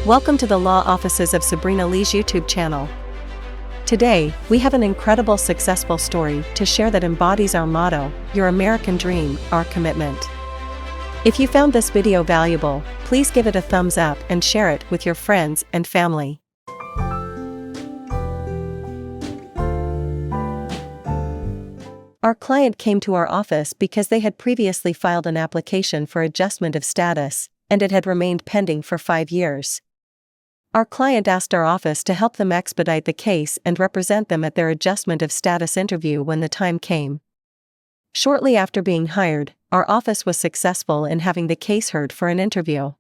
Welcome to the Law Offices of Sabrina Lee's YouTube channel. Today, we have an incredible successful story to share that embodies our motto, your American dream, our commitment. If you found this video valuable, please give it a thumbs up and share it with your friends and family. Our client came to our office because they had previously filed an application for adjustment of status, and it had remained pending for 5 years. Our client asked our office to help them expedite the case and represent them at their adjustment of status interview when the time came. Shortly after being hired, our office was successful in having the case heard for an interview.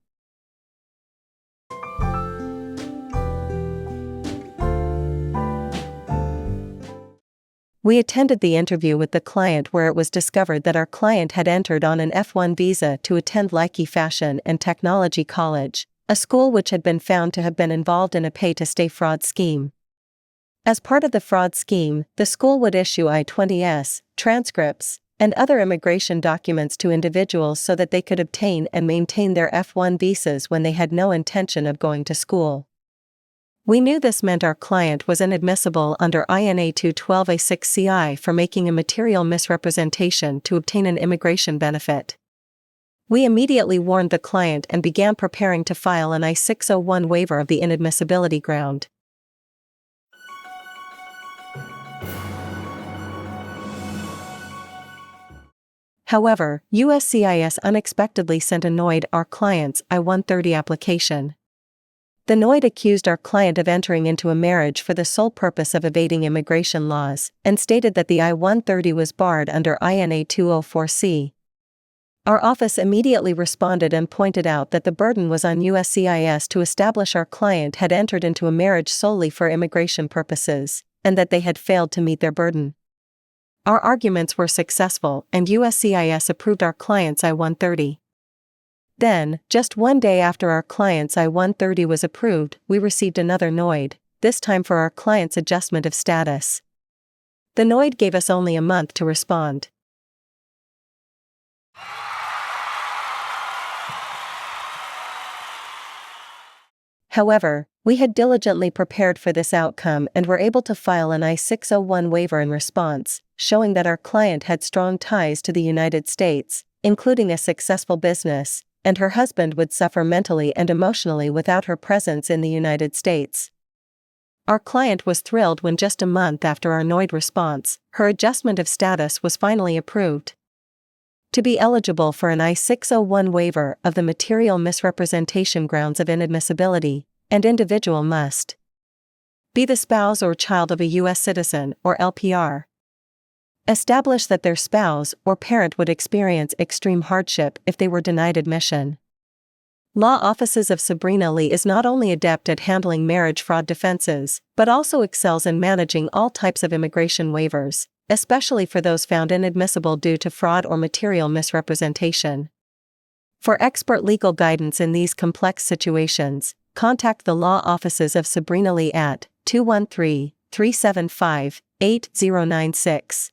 We attended the interview with the client where it was discovered that our client had entered on an F1 visa to attend Lackey Fashion and Technology College, a school which had been found to have been involved in a pay-to-stay fraud scheme. As part of the fraud scheme, the school would issue I-20s, transcripts, and other immigration documents to individuals so that they could obtain and maintain their F1 visas when they had no intention of going to school. We knew this meant our client was inadmissible under INA 212A6CI for making a material misrepresentation to obtain an immigration benefit. We immediately warned the client and began preparing to file an I-601 waiver of the inadmissibility ground. However, USCIS unexpectedly sent a NOID our client's I-130 application. The NOID accused our client of entering into a marriage for the sole purpose of evading immigration laws, and stated that the I-130 was barred under INA 204C. Our office immediately responded and pointed out that the burden was on USCIS to establish our client had entered into a marriage solely for immigration purposes, and that they had failed to meet their burden. Our arguments were successful and USCIS approved our client's I-130. Then, just one day after our client's I-130 was approved, we received another NOID, this time for our client's adjustment of status. The NOID gave us only a month to respond. However, we had diligently prepared for this outcome and were able to file an I-601 waiver in response, showing that our client had strong ties to the United States, including a successful business, and her husband would suffer mentally and emotionally without her presence in the United States. Our client was thrilled when just a month after our NOID response, her adjustment of status was finally approved. To be eligible for an I-601 waiver of the material misrepresentation grounds of inadmissibility, an individual must be the spouse or child of a U.S. citizen or LPR. Establish that their spouse or parent would experience extreme hardship if they were denied admission. Law Offices of Sabrina Lee is not only adept at handling marriage fraud defenses, but also excels in managing all types of immigration waivers, especially for those found inadmissible due to fraud or material misrepresentation. For expert legal guidance in these complex situations, contact the Law Offices of Sabrina Lee at 213-375-8096.